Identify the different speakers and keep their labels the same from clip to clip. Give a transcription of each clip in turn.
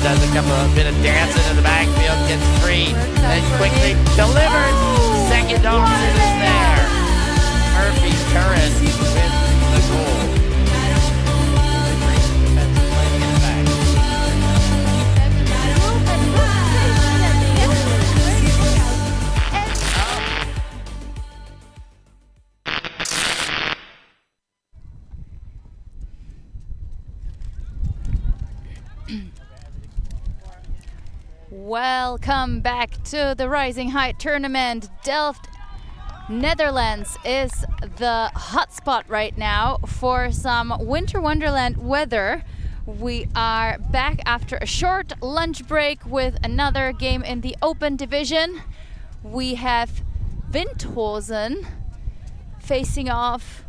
Speaker 1: Does a bit of dancing in the backfield, gets free, then quickly delivers. Second option is there. Murphy Curran wins the goal.
Speaker 2: Welcome back to the Rising Height tournament. Delft, Netherlands is the hotspot right now for some Winter Wonderland weather. We are back after a short lunch break with another game in the open division. We have Windhosen facing off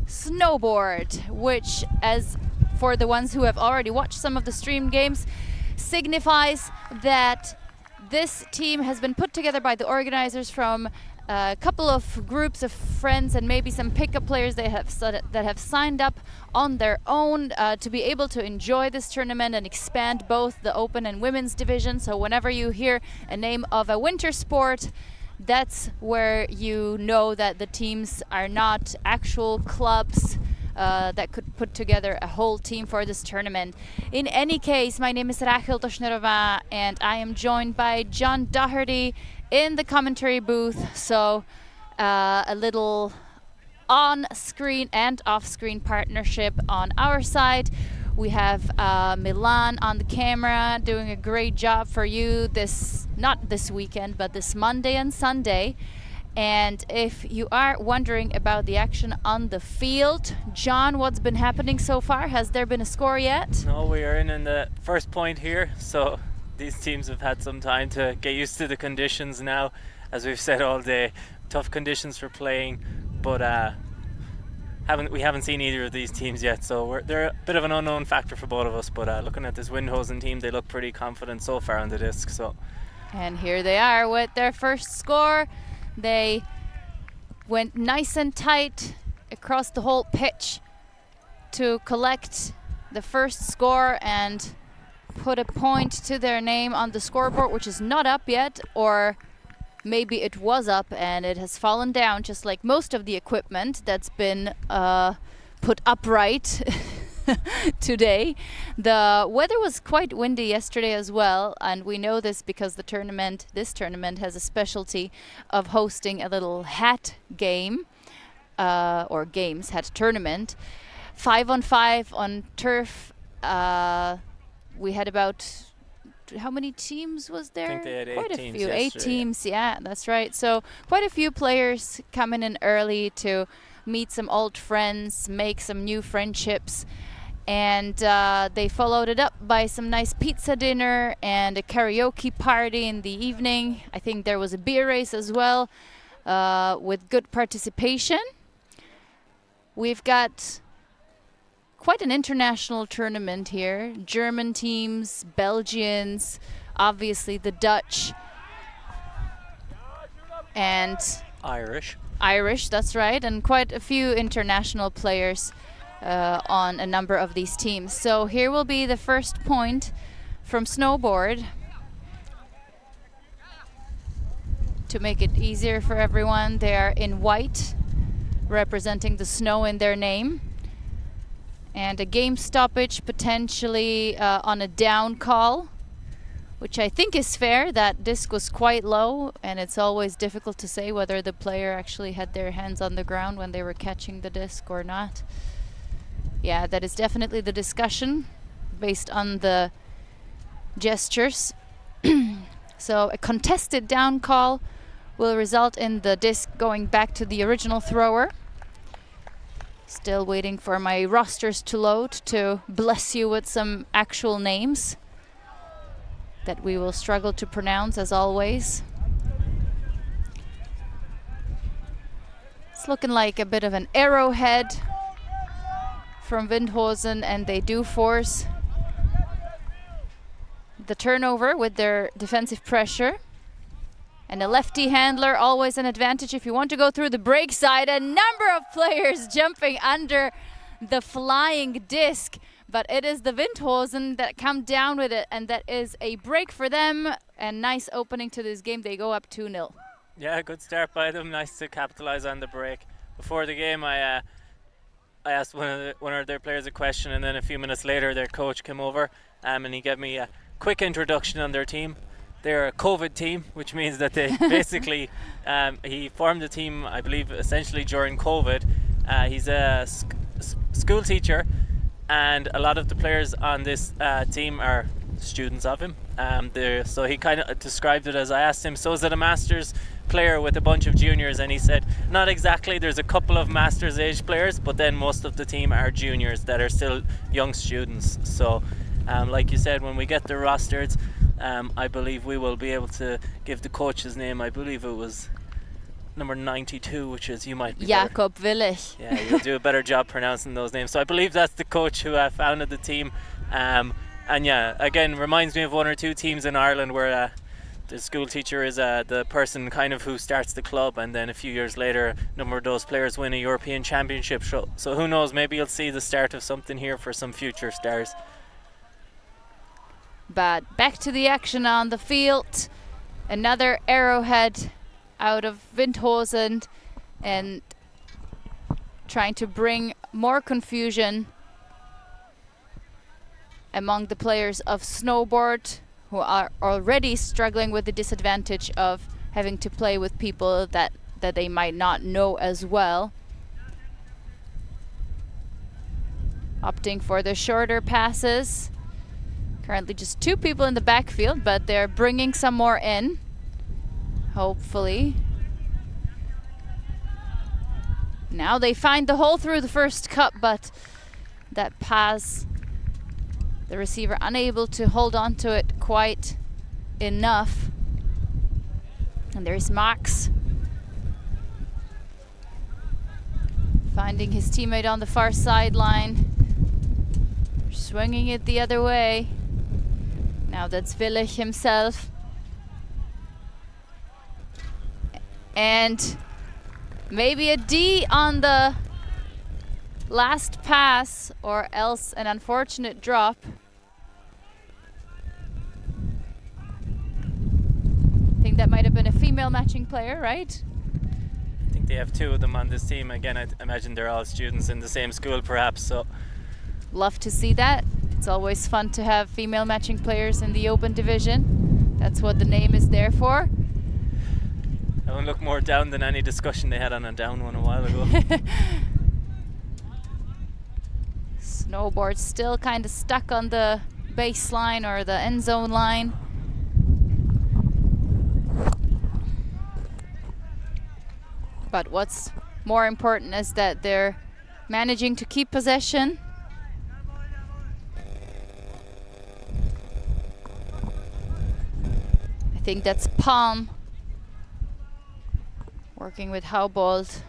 Speaker 2: Snowboard, which, as for the ones who have already watched some of the stream games, signifies that this team has been put together by the organizers from a couple of groups of friends and maybe some pickup players that have signed up on their own to be able to enjoy this tournament and expand both the open and women's division. So whenever you hear a name of a winter sport, that's where you know that the teams are not actual clubs that could put together a whole team for this tournament. In any case, my name is Rachel Toshnerova and I am joined by John Doherty in the commentary booth. So a little on-screen and off-screen partnership on our side. We have Milan on the camera doing a great job for you not this weekend, but this Monday and Sunday. And if you are wondering about the action on the field, John, what's been happening so far? Has there been a score yet?
Speaker 3: No, we are in the first point here, so these teams have had some time to get used to the conditions now. As we've said all day, tough conditions for playing, but we haven't seen either of these teams yet, so they're a bit of an unknown factor for both of us. But looking at this Windhosen team, they look pretty confident so far on the disc.
Speaker 2: And here they are with their first score. They went nice and tight across the whole pitch to collect the first score and put a point to their name on the scoreboard, which is not up yet, or maybe it was up and it has fallen down, just like most of the equipment that's been put upright today. The weather was quite windy yesterday as well, and we know this because this tournament has a specialty of hosting a little hat game, or games, hat tournament. 5-on-5 on turf. We had about, how many teams was there?
Speaker 3: I think they had
Speaker 2: quite
Speaker 3: 8
Speaker 2: a
Speaker 3: teams
Speaker 2: few.
Speaker 3: yesterday.
Speaker 2: 8 teams, yeah, that's right. So quite a few players coming in early to meet some old friends, make some new friendships. And they followed it up by some nice pizza dinner and a karaoke party in the evening. I think there was a beer race as well, with good participation. We've got quite an international tournament here. German teams, Belgians, obviously the Dutch, and Irish, that's right, and quite a few international players on a number of these teams. So here will be the first point from Snowboard to make it easier for everyone. They are in white, representing the snow in their name. And a game stoppage potentially on a down call, which I think is fair. That disc was quite low, and it's always difficult to say whether the player actually had their hands on the ground when they were catching the disc or not. Yeah, that is definitely the discussion based on the gestures. So a contested down call will result in the disc going back to the original thrower. Still waiting for my rosters to load to bless you with some actual names that we will struggle to pronounce as always. It's looking like a bit of an arrowhead from Windhosen, and they do force the turnover with their defensive pressure. And a lefty handler, always an advantage if you want to go through the break side. A number of players jumping under the flying disc, but it is the Windhosen that come down with it, and that is a break for them. And nice opening to this game. They go up 2-0.
Speaker 3: Yeah, good start by them. Nice to capitalize on the break. Before the game, I asked one of their players a question, and then a few minutes later their coach came over and he gave me a quick introduction on their team. They're a COVID team, which means that they basically, he formed the team, I believe, essentially during COVID. He's a school teacher, and a lot of the players on this team are students of him. So he kind of described it as, I asked him, so is it a master's player with a bunch of juniors? And he said, not exactly. There's a couple of master's age players, but then most of the team are juniors that are still young students. So like you said, when we get the rosters, I believe we will be able to give the coach's name. I believe it was number 92, which is, you might be
Speaker 2: Jakob Willich.
Speaker 3: Yeah, you'll do a better job pronouncing those names. So I believe that's the coach who founded the team. And yeah, again, reminds me of one or two teams in Ireland where the school teacher is the person kind of who starts the club, and then a few years later, a number of those players win a European Championship. So who knows, maybe you'll see the start of something here for some future stars.
Speaker 2: But back to the action on the field. Another arrowhead out of Windhosen, and trying to bring more confusion among the players of Snowboard, who are already struggling with the disadvantage of having to play with people that they might not know as well. Opting for the shorter passes. Currently just two people in the backfield, but they're bringing some more in, hopefully. Now they find the hole through the first cup, but that pass, the receiver unable to hold on to it quite enough. And there's Max finding his teammate on the far sideline, swinging it the other way. Now that's Willich himself. And maybe a D on the last pass, or else an unfortunate drop. I think that might have been a female matching player, right?
Speaker 3: I think they have two of them on this team. Again, I imagine they're all students in the same school perhaps. So
Speaker 2: love to see that. It's always fun to have female matching players in the open division. That's what the name is there for.
Speaker 3: That one looked more down than any discussion they had on a down one a while ago.
Speaker 2: Snowboard still kind of stuck on the baseline or the end zone line. But what's more important is that they're managing to keep possession. think that's Palm working with Houbold.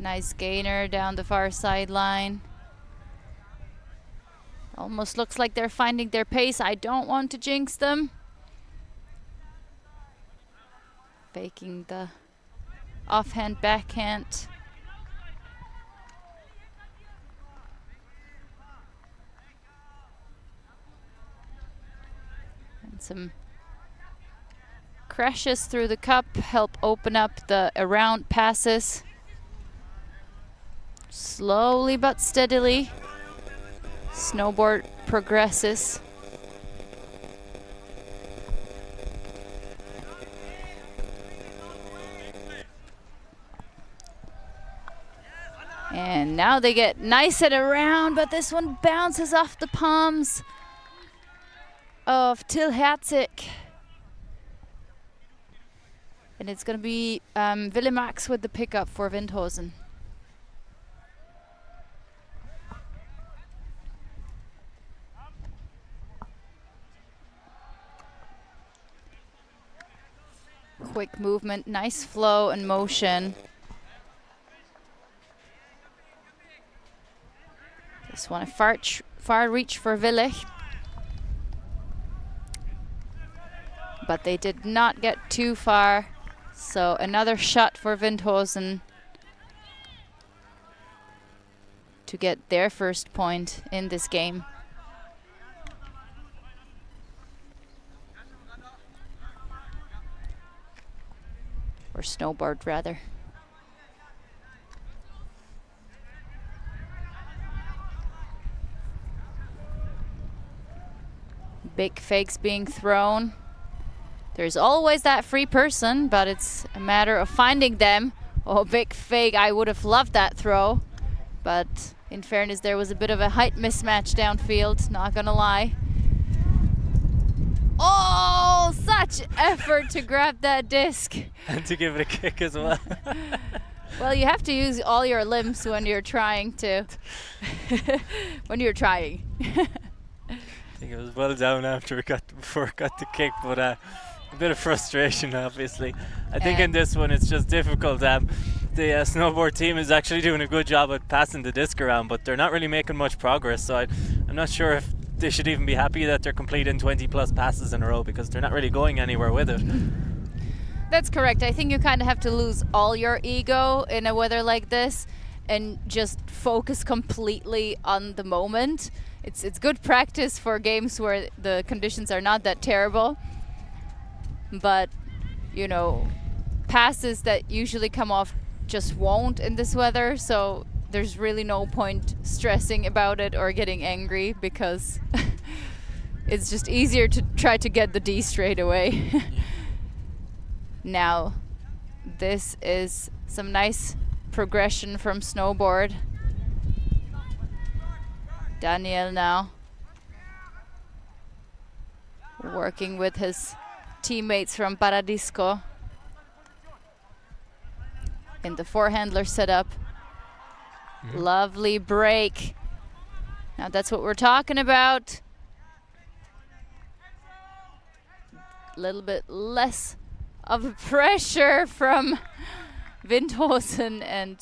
Speaker 2: Nice gainer down the far sideline. Almost looks like they're finding their pace. I don't want to jinx them. Faking the offhand backhand. And some crashes through the cup help open up the around passes. Slowly but steadily, Snowboard progresses. And now they get nice at around, but this one bounces off the palms of Till Herzig. And it's going to be Willemax with the pickup for Windhosen. Quick movement, nice flow and motion. This one a far reach for Willich. But they did not get too far. So another shot for Windhosen to get their first point in this game. Or Snowboard, rather. Big fakes being thrown. There's always that free person, but it's a matter of finding them. Oh, big fake. I would have loved that throw. But in fairness, there was a bit of a height mismatch downfield, not gonna lie. Oh, such effort to grab that disc.
Speaker 3: And to give it a kick as well.
Speaker 2: Well, you have to use all your limbs when you're trying to. when you're trying.
Speaker 3: I think it was well down after before it got the kick, but a bit of frustration, obviously. I think in this one it's just difficult. The snowboard team is actually doing a good job at passing the disc around, but they're not really making much progress. So I'm not sure if they should even be happy that they're completing 20 plus passes in a row, because they're not really going anywhere with it.
Speaker 2: That's correct. I think you kind of have to lose all your ego in a weather like this and just focus completely on the moment. It's good practice for games where the conditions are not that terrible. But, you know, passes that usually come off just won't in this weather. So there's really no point stressing about it or getting angry, because it's just easier to try to get the D straight away. Now, this is some nice progression from Snowboard. Daniel now working with his teammates from Paradisco in the four-handler setup. Lovely break. Now that's what we're talking about. A little bit less of pressure from Windhosen, and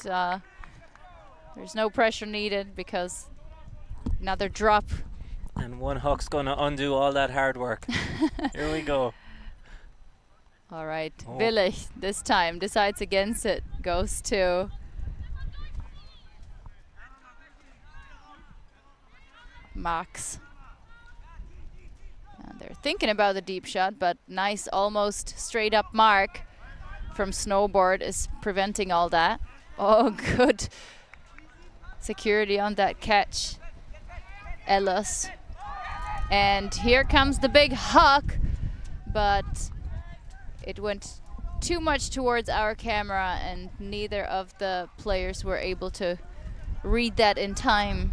Speaker 2: there's no pressure needed because another drop.
Speaker 3: And one hook's going to undo all that hard work. Here we go.
Speaker 2: All right, Willich this time decides against it, goes to Max. And they're thinking about the deep shot, but nice almost straight up mark from Snowboard is preventing all that. Oh, good security on that catch. Ellis. And here comes the big huck, but it went too much towards our camera and neither of the players were able to read that in time.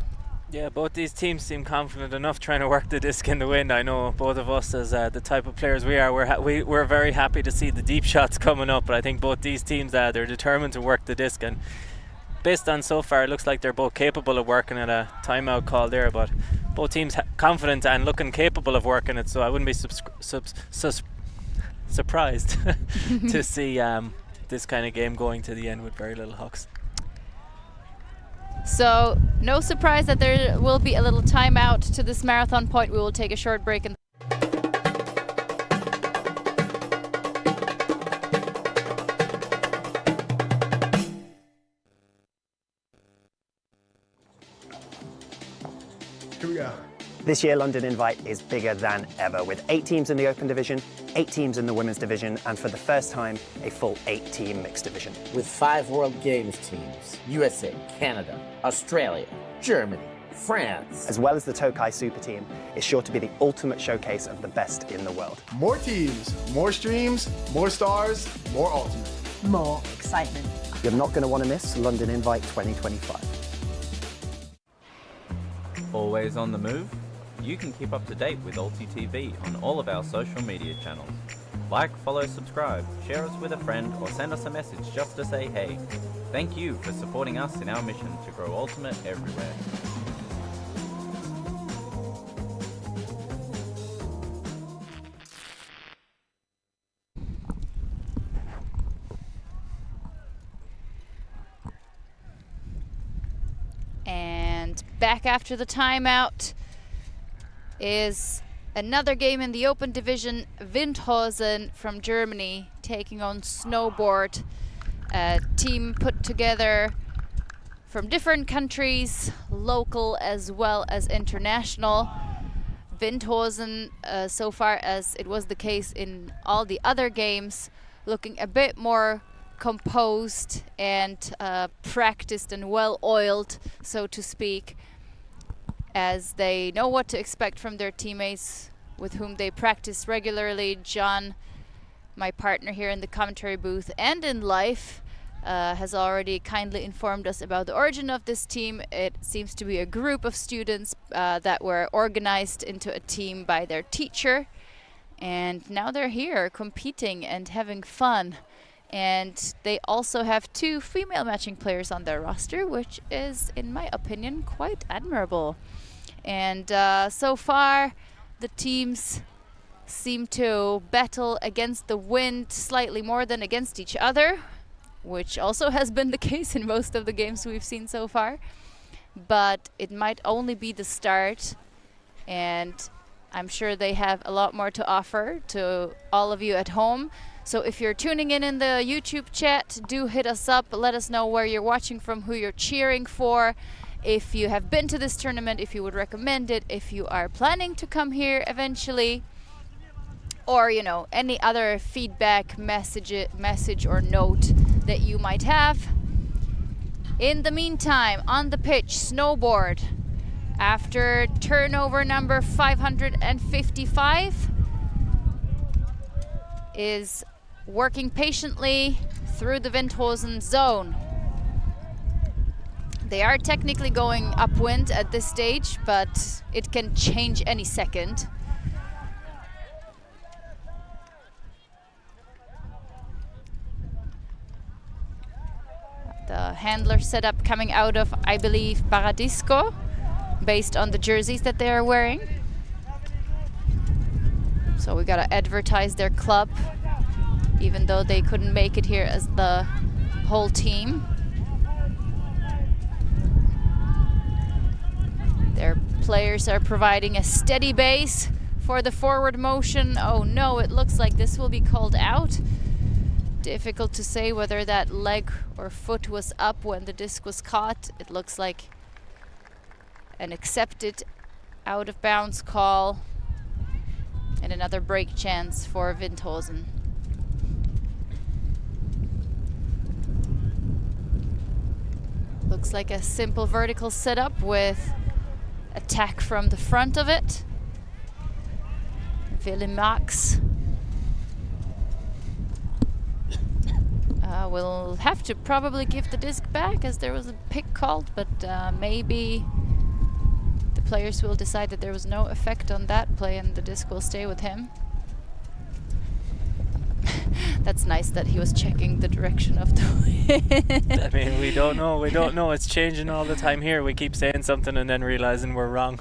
Speaker 3: Yeah, both these teams seem confident enough trying to work the disc in the wind. I know both of us, as the type of players we are, we're very happy to see the deep shots coming up, but I think both these teams, they're determined to work the disc, and based on so far, it looks like they're both capable of working at a timeout call there, but both teams confident and looking capable of working it, so I wouldn't be surprised to see this kind of game going to the end with very little hucks.
Speaker 2: So no surprise that there will be a little timeout to this marathon point. We will take a short break and
Speaker 4: here we go.
Speaker 5: This year, London Invite is bigger than ever, with 8 teams in the Open Division, 8 teams in the Women's Division, and for the first time, a full 8-team Mixed Division.
Speaker 6: With 5 World Games teams, USA, Canada, Australia, Germany, France.
Speaker 5: As well as the Tokai Super Team, is sure to be the ultimate showcase of the best in the world.
Speaker 4: More teams, more streams, more stars, more ultimate.
Speaker 7: More excitement.
Speaker 5: You're not going to want to miss London Invite 2025.
Speaker 8: Always on the move? You can keep up to date with ULTI.TV on all of our social media channels. Like, follow, subscribe, share us with a friend, or send us a message just to say hey. Thank you for supporting us in our mission to grow Ultimate everywhere.
Speaker 2: And back after the timeout is another game in the Open Division. Windhosen from Germany taking on Snowboard, a team put together from different countries, local as well as international. Windhosen, so far as it was the case in all the other games, looking a bit more composed and practiced and well-oiled, so to speak, as they know what to expect from their teammates with whom they practice regularly. John, my partner here in the commentary booth and in life, has already kindly informed us about the origin of this team. It seems to be a group of students that were organized into a team by their teacher, and now they're here competing and having fun. And they also have 2 female matching players on their roster, which is, in my opinion, quite admirable. And so far, the teams seem to battle against the wind slightly more than against each other, which also has been the case in most of the games we've seen so far. But it might only be the start, and I'm sure they have a lot more to offer to all of you at home. So if you're tuning in the YouTube chat, do hit us up. Let us know where you're watching from, who you're cheering for, if you have been to this tournament, if you would recommend it, if you are planning to come here eventually, or, you know, any other feedback, message or note that you might have. In the meantime, on the pitch, Snowboard, after turnover number 555, is working patiently through the Windhosen zone. They are technically going upwind at this stage, but it can change any second. The handler setup coming out of, I believe, Paradisco, based on the jerseys that they are wearing. So we gotta advertise their club, even though they couldn't make it here as the whole team. Their players are providing a steady base for the forward motion. Oh no, it looks like this will be called out. Difficult to say whether that leg or foot was up when the disc was caught. It looks like an accepted out of bounds call. And another break chance for Windhosen. Looks like a simple vertical setup with attack from the front of it. Willem Max will have to probably give the disc back, as there was a pick called, but maybe the players will decide that there was no effect on that play and the disc will stay with him. That's nice that he was checking the direction of the wind.
Speaker 3: I mean, we don't know. It's changing all the time here. We keep saying something and then realizing we're wrong.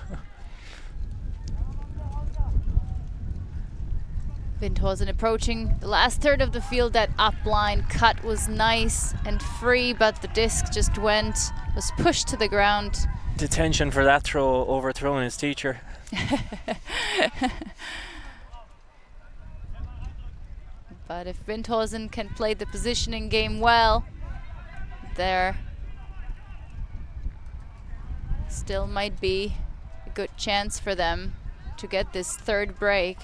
Speaker 2: Windhosen approaching the last third of the field. That upline cut was nice and free, but the disc just was pushed to the ground.
Speaker 3: Detention for that throw, overthrowing his teacher.
Speaker 2: But if Windhosen can play the positioning game well, there still might be a good chance for them to get this third break.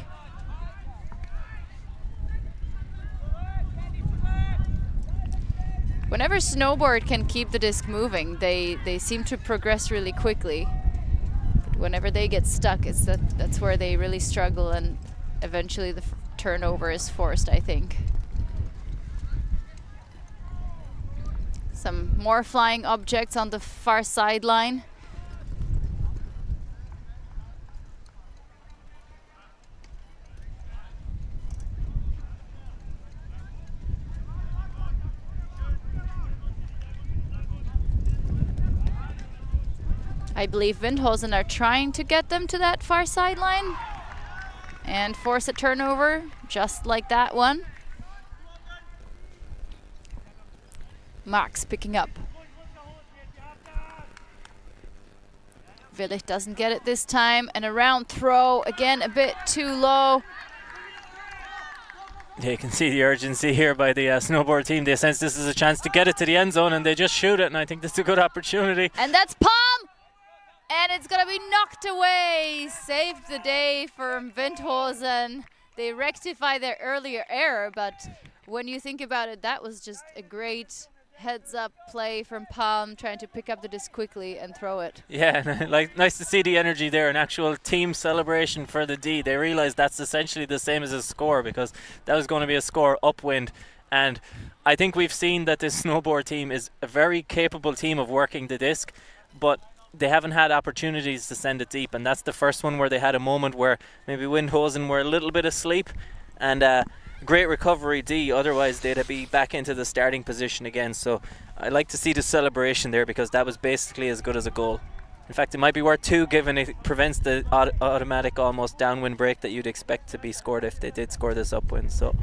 Speaker 2: Whenever Snowboard can keep the disc moving, they seem to progress really quickly. But whenever they get stuck, that's where they really struggle, and eventually the turnover is forced, I think. Some more flying objects on the far sideline. I believe Windhosen are trying to get them to that far sideline and force a turnover, just like that one. Max picking up. Willich doesn't get it this time, and a round throw, again a bit too low.
Speaker 3: Yeah, you can see the urgency here by the Snowboard team. They sense this is a chance to get it to the end zone, and they just shoot it, and I think this is a good opportunity.
Speaker 2: And that's Palm! And it's gonna be knocked away. Saved the day for Windhosen. They rectify their earlier error, but when you think about it, that was just a great heads-up play from Palm, trying to pick up the disc quickly and throw it.
Speaker 3: Yeah, like nice to see the energy there, an actual team celebration for the D. They realized that's essentially the same as a score, because that was going to be a score upwind. And I think we've seen that this Snowboard team is a very capable team of working the disc, but they haven't had opportunities to send it deep, and that's the first one where they had a moment where maybe Windhosen were a little bit asleep, and great recovery D, otherwise they'd be back into the starting position again. So I like to see the celebration there, because that was basically as good as a goal. In fact, it might be worth 2, given it prevents the automatic almost downwind break that you'd expect to be scored if they did score this upwind. So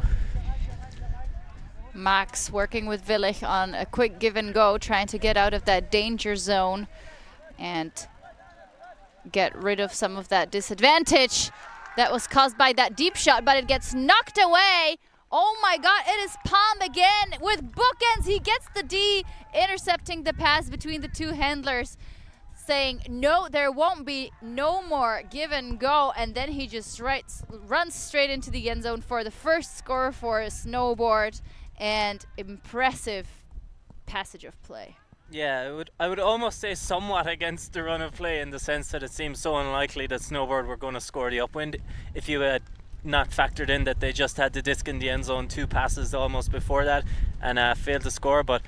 Speaker 2: Max working with Willich on a quick give and go, trying to get out of that danger zone and get rid of some of that disadvantage that was caused by that deep shot, but it gets knocked away. Oh my God, it is Palm again with bookends. He gets the D, intercepting the pass between the two handlers, saying, no, there won't be no more give and go. And then he just runs straight into the end zone for the first score for a Snowboard, and impressive passage of play.
Speaker 3: yeah, I would almost say somewhat against the run of play, in the sense that it seems so unlikely that Snowboard were going to score the upwind if you had not factored in that they just had the disc in the end zone 2 passes almost before that and failed to score. But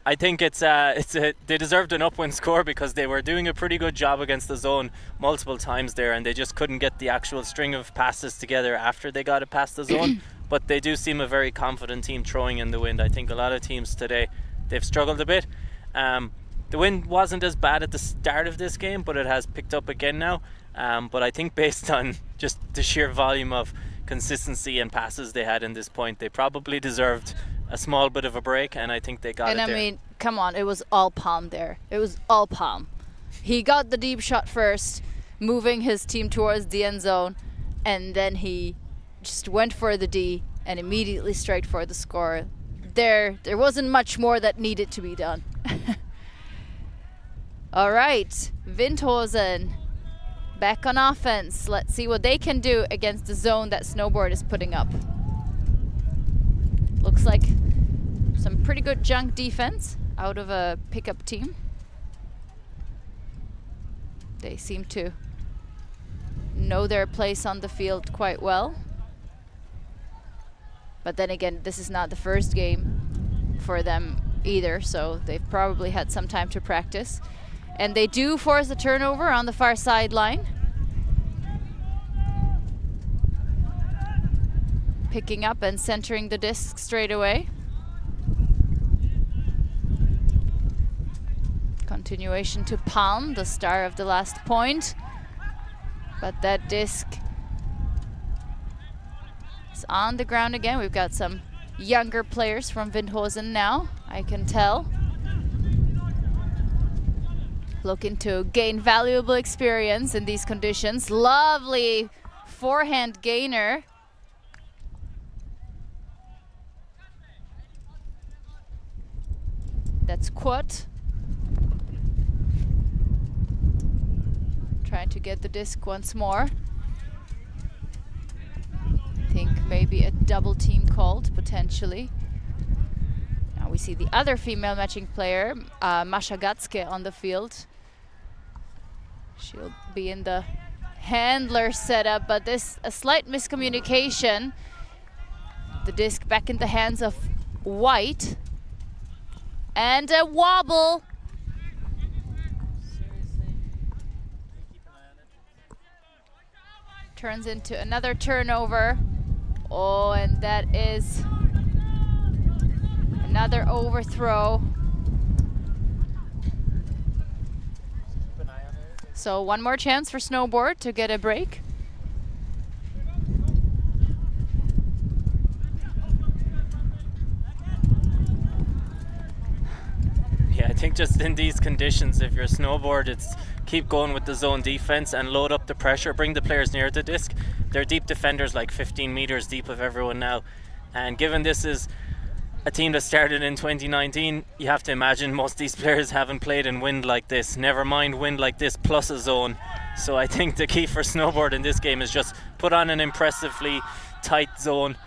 Speaker 3: I think they deserved an upwind score, because they were doing a pretty good job against the zone multiple times there, and they just couldn't get the actual string of passes together after they got it past the zone. But they do seem a very confident team throwing in the wind. I think a lot of teams today, they've struggled a bit. The wind wasn't as bad at the start of this game, but it has picked up again now. But I think based on just the sheer volume of consistency and passes they had in this point, they probably deserved a small bit of a break, and I think they got it there.
Speaker 2: And I mean, come on, it was all Palm there. It was all Palm. He got the deep shot first, moving his team towards the end zone, and then he just went for the D and immediately straight for the score. There wasn't much more that needed to be done. All right, Windhosen back on offense. Let's see what they can do against the zone that Snowboard is putting up. Looks like some pretty good junk defense out of a pickup team. They seem to know their place on the field quite well. But then again, this is not the first game for them either, so they've probably had some time to practice. And they do force a turnover on the far sideline. picking up and centering the disc straight away. Continuation to Palm, the star of the last point. But that disc is on the ground again. We've got some younger players from Windhosen now, I can tell. Looking to gain valuable experience in these conditions. Lovely forehand gainer. That's Quat. Trying to get the disc once more. I think maybe a double team called, potentially. Now we see the other female matching player, Masha Gatske, on the field. She'll be in the handler setup, but this a slight miscommunication. The disc back in the hands of White. And a wobble. Turns into another turnover. Oh, and that is another overthrow. So one more chance for Snowboard to get a break.
Speaker 3: Yeah, I think just in these conditions, if you're Snowboard, it's keep going with the zone defense and load up the pressure, bring the players near the disc. They're deep defenders, like 15 meters deep of everyone now. And given this is a team that started in 2019, you have to imagine most of these players haven't played in wind like this. Never mind wind like this plus a zone. So I think the key for Snowboard in this game is just put on an impressively tight zone.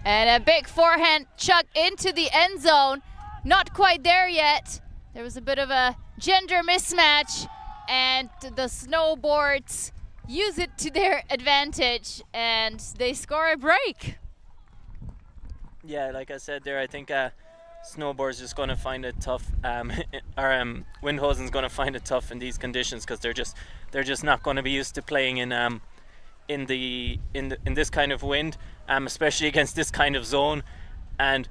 Speaker 2: And a big forehand chuck into the end zone. Not quite there yet. There was a bit of a gender mismatch, and the Snowboards use it to their advantage, and they score a break.
Speaker 3: Yeah, like I said there, I think Snowboard's just going to find it tough. Windhosen's going to find it tough in these conditions because they're just not going to be used to playing in this kind of wind, especially against this kind of zone. And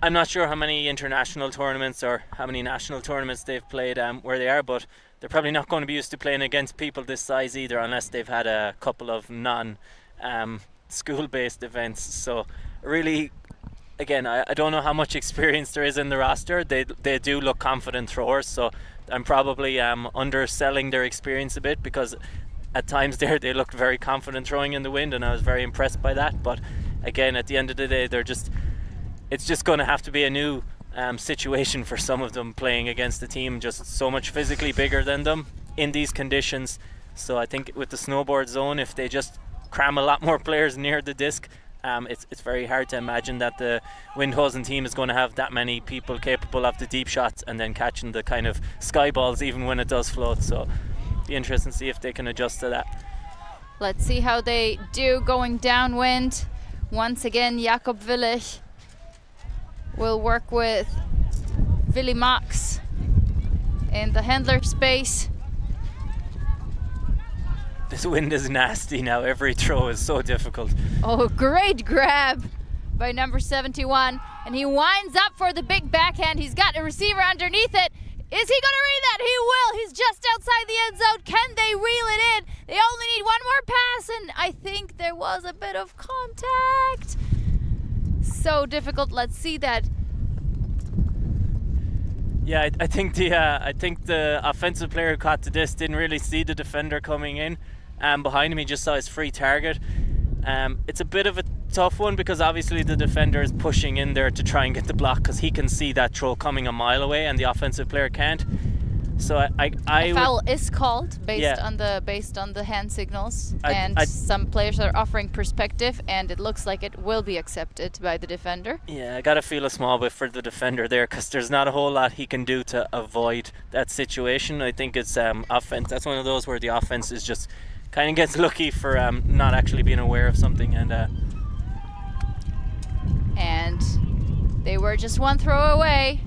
Speaker 3: I'm not sure how many international tournaments or how many national tournaments they've played where they are, but they're probably not going to be used to playing against people this size either, unless they've had a couple of non-school-based events. So really, again, I don't know how much experience there is in the roster. They do look confident throwers, so I'm probably underselling their experience a bit, because at times there they looked very confident throwing in the wind, and I was very impressed by that. But again, at the end of the day, it's just going to have to be a new situation for some of them, playing against a team just so much physically bigger than them in these conditions. So I think with the Snowboard zone, if they just cram a lot more players near the disc, it's very hard to imagine that the Windhosen team is going to have that many people capable of the deep shots and then catching the kind of sky balls even when it does float. So it'll be interesting to see if they can adjust to that.
Speaker 2: Let's see how they do going downwind. Once again, Jakob Willich will work with Willy Max in the handler space.
Speaker 3: This wind is nasty now. Every throw is so difficult.
Speaker 2: Oh, great grab by number 71. And he winds up for the big backhand. He's got a receiver underneath it. Is he going to read that? He will. He's just outside the end zone. Can they reel it in? They only need one more pass, and I think there was a bit of contact. So difficult. Let's see that.
Speaker 3: Yeah, I think the offensive player who caught the disc didn't really see the defender coming in. Behind him, he just saw his free target. It's a bit of a tough one because obviously the defender is pushing in there to try and get the block because he can see that throw coming a mile away and the offensive player can't. So
Speaker 2: a foul is called based on the hand signals, and some players are offering perspective, and it looks like it will be accepted by the defender.
Speaker 3: Yeah, I gotta feel a small bit for the defender there because there's not a whole lot he can do to avoid that situation. I think it's offense. That's one of those where the offense is just kind of gets lucky for not actually being aware of something,
Speaker 2: and they were just one throw away.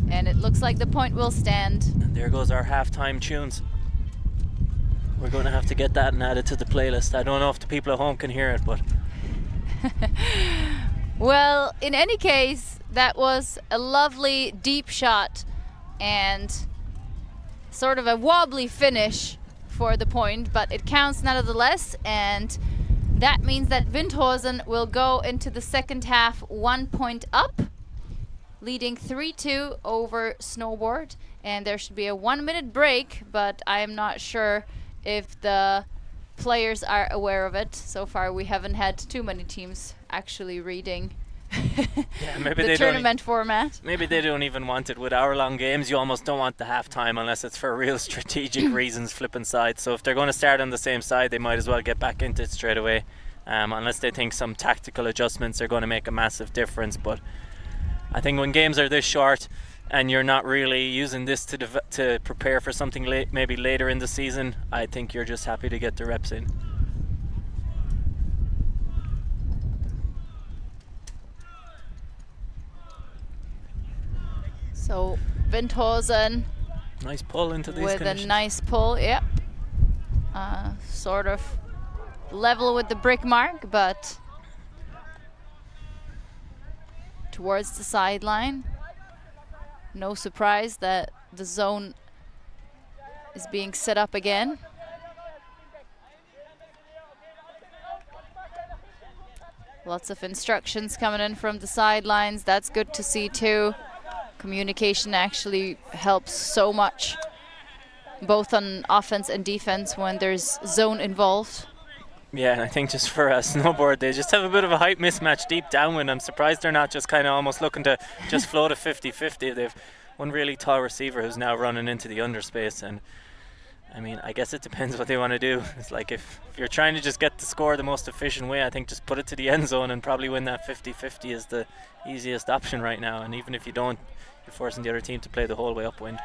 Speaker 2: And it looks like the point will stand.
Speaker 3: And there goes our halftime tunes. We're going to have to get that and add it to the playlist. I don't know if the people at home can hear it, but
Speaker 2: Well, in any case, that was a lovely deep shot and sort of a wobbly finish for the point, but it counts nonetheless, and that means that Windhosen will go into the second half 1 point up, leading 3-2 over Snowboard, and there should be a 1 minute break, but I am not sure if the players are aware of it. So far we haven't had too many teams actually reading
Speaker 3: maybe
Speaker 2: the tournament format.
Speaker 3: Maybe they don't even want it. With hour-long games, you almost don't want the half-time unless it's for real strategic reasons, flipping sides. So if they're going to start on the same side, they might as well get back into it straight away, unless they think some tactical adjustments are going to make a massive difference. But I think when games are this short and you're not really using this to prepare for something maybe later in the season, I think you're just happy to get the reps in.
Speaker 2: So Windhosen
Speaker 3: Nice pull into these
Speaker 2: with
Speaker 3: conditions.
Speaker 2: a nice pull, yep. Sort of level with the brick mark, but towards the sideline. No surprise that the zone is being set up again. Lots of instructions coming in from the sidelines. That's good to see too. Communication actually helps so much, both on offense and defense, when there's zone involved.
Speaker 3: Yeah, and I think just for Snowboard, they just have a bit of a height mismatch deep downwind. I'm surprised they're not just kind of almost looking to just float a 50-50. They've one really tall receiver who's now running into the underspace, and I mean, I guess it depends what they want to do. It's like if you're trying to just get the score the most efficient way, I think just put it to the end zone and probably win that 50-50 is the easiest option right now. And even if you don't, you're forcing the other team to play the whole way upwind.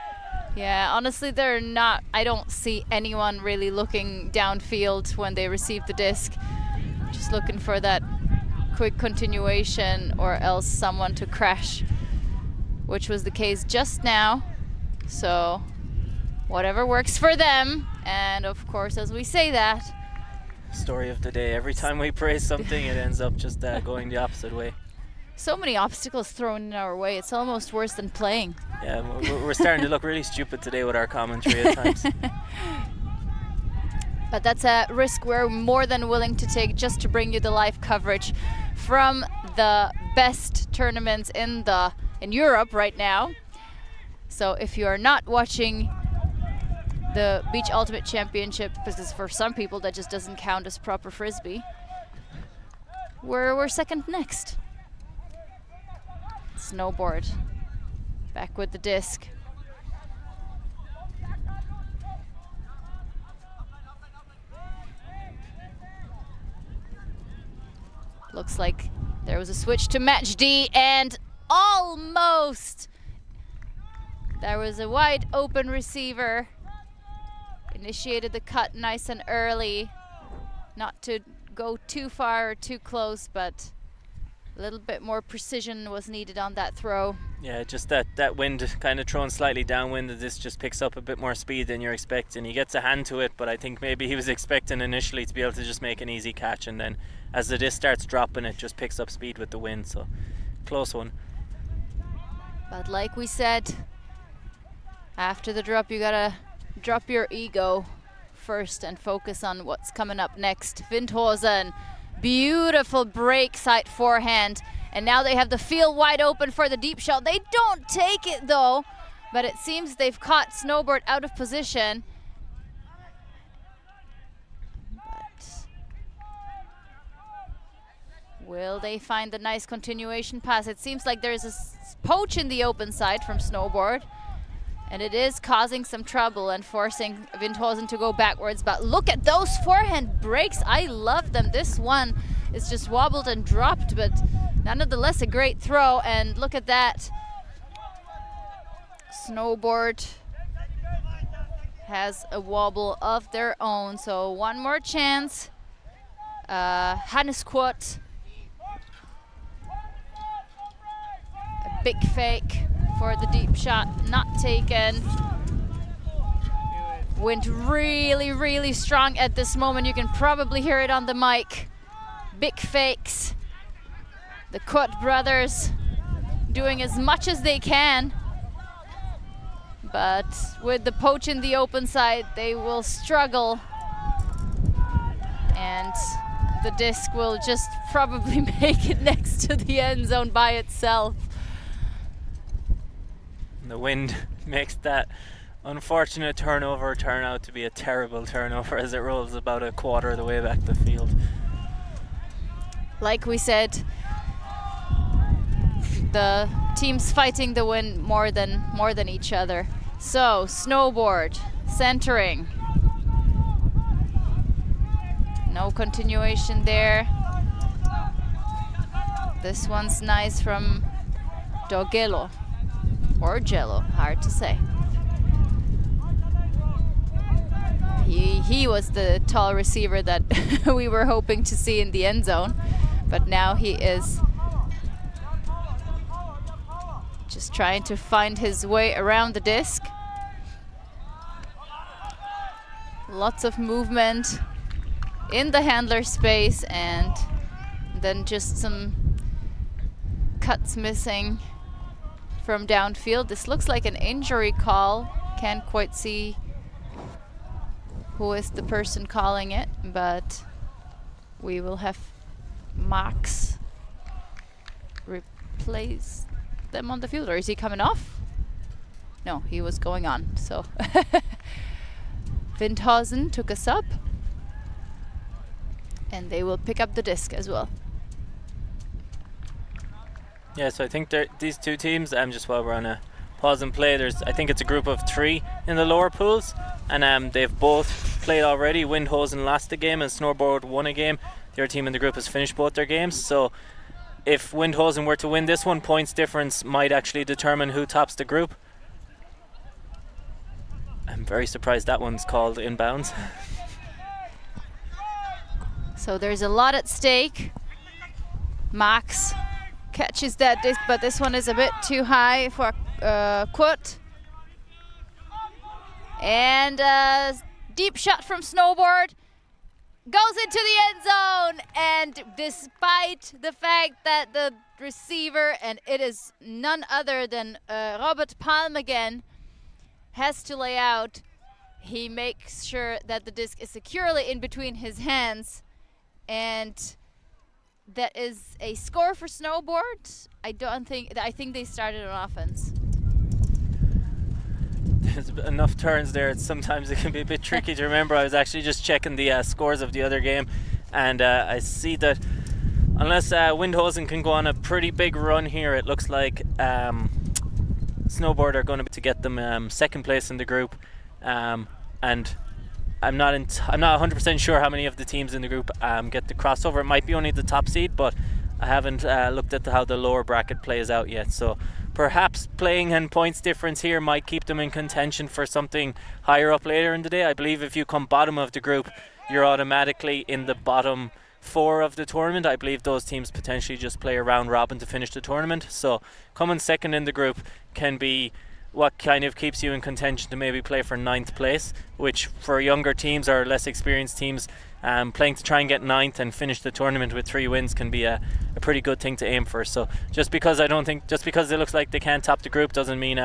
Speaker 2: Yeah, honestly, they're not. I don't see anyone really looking downfield when they receive the disc. Just looking for that quick continuation or else someone to crash, which was the case just now. So whatever works for them. And of course, as we say that,
Speaker 3: Story of the day. Every time we praise something, it ends up just going the opposite way.
Speaker 2: so many obstacles thrown in our way. It's almost worse than playing.
Speaker 3: Yeah, we're starting to look really stupid today with our commentary at times.
Speaker 2: But that's a risk we're more than willing to take just to bring you the live coverage from the best tournaments in Europe right now. So if you are not watching the Beach Ultimate Championship, because for some people that just doesn't count as proper Frisbee, we're second next. Snowboard back with the disc. Looks like there was a switch to match D, and almost there was a wide open receiver. Initiated the cut nice and early, not to go too far or too close, but a little bit more precision was needed on that throw.
Speaker 3: Yeah, just that wind kind of thrown slightly downwind, that this just picks up a bit more speed than you're expecting. He gets a hand to it, but I think maybe he was expecting initially to be able to just make an easy catch, and then as the disc starts dropping, it just picks up speed with the wind. So close one.
Speaker 2: But like we said, after the drop, you gotta drop your ego first and focus on what's coming up next. Windhosen, beautiful break side forehand, and now they have the field wide open for the deep shot. They don't take it though, but it seems they've caught Snowboard out of position. But will they find the nice continuation pass? It seems like there's a poach in the open side from Snowboard, and it is causing some trouble and forcing Windhosen to go backwards. But look at those forehand breaks. I love them. This one is just wobbled and dropped, but nonetheless a great throw. And look at that. Snowboard has a wobble of their own. So one more chance. Hannes Quat. A big fake for the deep shot, not taken. Wind really, really strong at this moment. You can probably hear it on the mic. Big fakes The Kut brothers doing as much as they can, but with the poach in the open side, they will struggle, and the disc will just probably make it next to the end zone by itself.
Speaker 3: The wind makes that unfortunate turnover turn out to be a terrible turnover as it rolls about a quarter of the way back the field.
Speaker 2: Like we said, the teams fighting the wind more than each other. So Snowboard centering. No continuation there. This one's nice from Dogelo or Jello, hard to say. He was the tall receiver that we were hoping to see in the end zone, but now he is just trying to find his way around the disc. Lots of movement in the handler space, and then just some cuts missing from downfield. This looks like an injury call. Can't quite see who is the person calling it, but we will have Max replace them on the field. Or is he coming off? No, he was going on. So Windhosen took a sub, and they will pick up the disc as well.
Speaker 3: Yeah, so I think these two teams, just while we're on a pause and play, I think it's a group of 3 in the lower pools, and they've both played already. Windhosen lost a game and Snowboard won a game. The other team in the group has finished both their games, so if Windhosen were to win this one, points difference might actually determine who tops the group. I'm very surprised that one's called inbounds.
Speaker 2: So there's a lot at stake. Max catches that disc, but this one is a bit too high for Kut. And a deep shot from Snowboard goes into the end zone, and despite the fact that the receiver, and it is none other than Robert Palm again, has to lay out, he makes sure that the disc is securely in between his hands, and that is a score for Snowboard. I think they started on offense.
Speaker 3: There's enough turns there. Sometimes it can be a bit tricky to remember. I was actually just checking the scores of the other game, and I see that unless Windhosen can go on a pretty big run here, it looks like Snowboard are going to get them second place in the group, and I'm not 100% sure how many of the teams in the group get the crossover. It might be only the top seed, but I haven't looked at how the lower bracket plays out yet. So perhaps playing and points difference here might keep them in contention for something higher up later in the day. I believe if you come bottom of the group, you're automatically in the bottom 4 of the tournament. I believe those teams potentially just play a round robin to finish the tournament. So coming second in the group can be what kind of keeps you in contention to maybe play for 9th place, which for younger teams or less experienced teams, playing to try and get 9th and finish the tournament with 3 wins can be a pretty good thing to aim for. So just because it looks like they can't top the group doesn't mean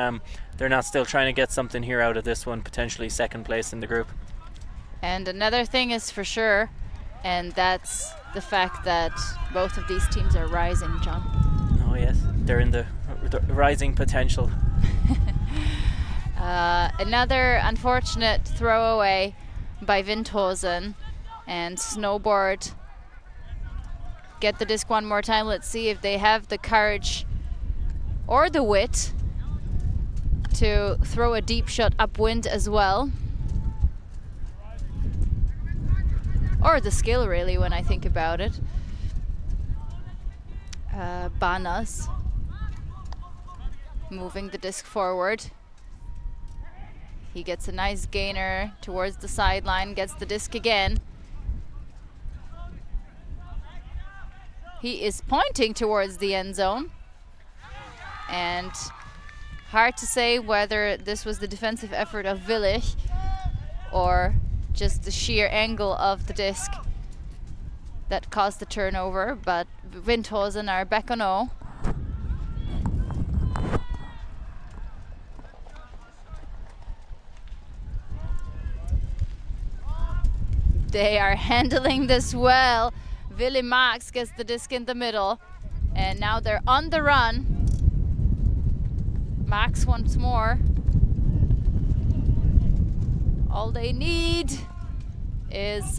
Speaker 3: they're not still trying to get something here out of this one, potentially second place in the group.
Speaker 2: And another thing is for sure, and that's the fact that both of these teams are rising, John.
Speaker 3: Oh yes, they're in the rising potential.
Speaker 2: Another unfortunate throwaway by Windhosen, and Snowboard get the disc one more time. Let's see if they have the courage or the wit to throw a deep shot upwind as well. Or the skill, really, when I think about it. Banas moving the disc forward. He gets a nice gainer towards the sideline, gets the disc again. He is pointing towards the end zone. And hard to say whether this was the defensive effort of Willich or just the sheer angle of the disc that caused the turnover, but Windhosen are back on 0. They are handling this well. Willy Max gets the disc in the middle, and now they're on the run. Max once more. All they need is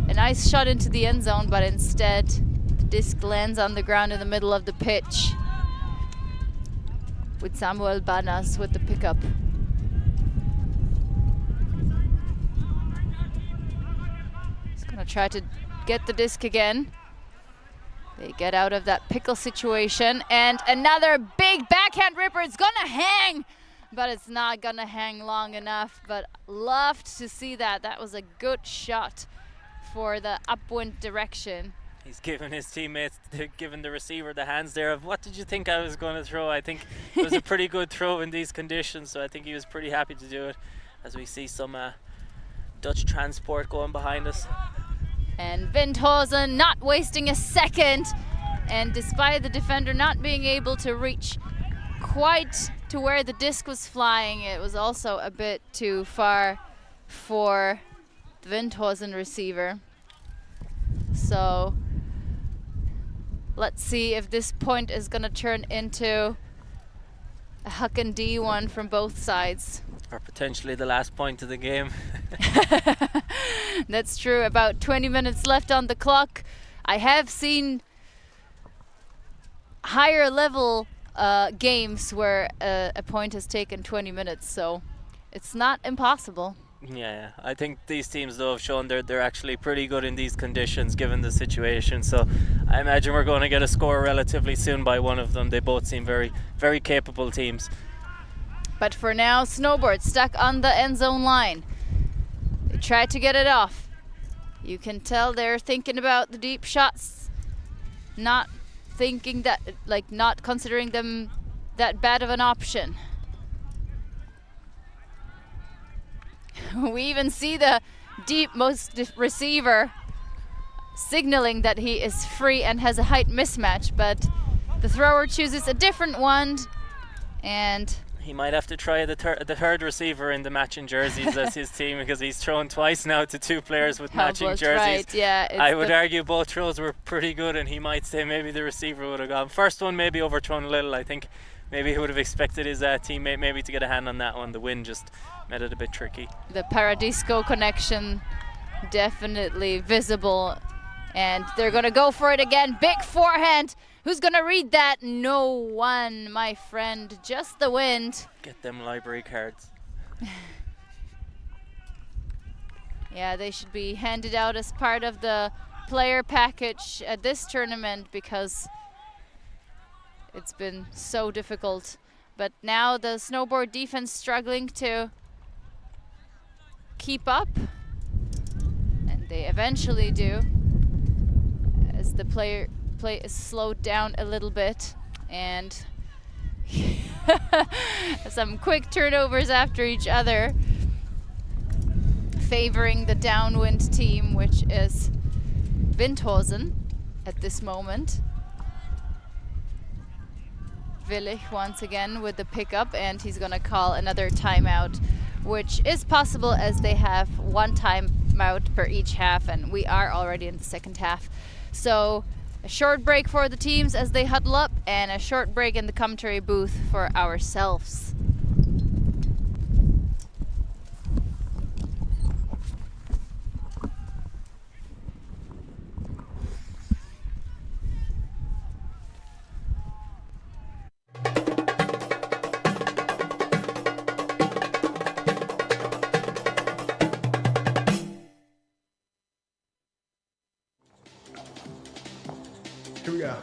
Speaker 2: a nice shot into the end zone, but instead the disc lands on the ground in the middle of the pitch with Samuel Banas with the pickup. He's gonna try to get the disc again. They get out of that pickle situation, and another big backhand ripper. It's gonna hang, but it's not gonna hang long enough. But loved to see that. That was a good shot for the upwind direction.
Speaker 3: He's given his teammates, given the receiver the hands there of, what did you think I was going to throw? I think it was a pretty good throw in these conditions, so I think he was pretty happy to do it, as we see some Dutch transport going behind us.
Speaker 2: And Windhosen not wasting a second, and despite the defender not being able to reach quite to where the disc was flying, it was also a bit too far for the Windhosen receiver. So let's see if this point is going to turn into a huck and D one from both sides.
Speaker 3: Or potentially the last point of the game.
Speaker 2: That's true. About 20 minutes left on the clock. I have seen higher level games where a point has taken 20 minutes, so it's not impossible.
Speaker 3: Yeah, I think these teams though have shown they're actually pretty good in these conditions given the situation, so I imagine we're going to get a score relatively soon by one of them. They both seem very, very capable teams.
Speaker 2: But for now, Snowboard stuck on the end zone line. They tried to get it off. You can tell they're thinking about the deep shots, not thinking that, like, not considering them that bad of an option. We even see the deep-most receiver signaling that he is free and has a height mismatch, but the thrower chooses a different one, and
Speaker 3: he might have to try the third receiver in the matching jerseys as his team, because he's thrown twice now to two players with matching jerseys.
Speaker 2: Right, yeah,
Speaker 3: I would argue both throws were pretty good, and he might say maybe the receiver would have gone. First one maybe overthrown a little. I think maybe he would have expected his teammate maybe to get a hand on that one. The wind just made it a bit tricky.
Speaker 2: The Paradisco connection definitely visible, and they're gonna go for it again. Big forehand. Who's gonna read that? No one, my friend. Just the wind.
Speaker 3: Get them library cards.
Speaker 2: Yeah, they should be handed out as part of the player package at this tournament because it's been so difficult. But now the Snowboard defense struggling to keep up, and they eventually do as the play is slowed down a little bit, and some quick turnovers after each other, favoring the downwind team, which is Windhosen at this moment. Willig once again with the pickup, and he's gonna call another timeout, which is possible as they have one timeout per each half, and we are already in the second half. So a short break for the teams as they huddle up, and a short break in the commentary booth for ourselves.
Speaker 4: Here we go.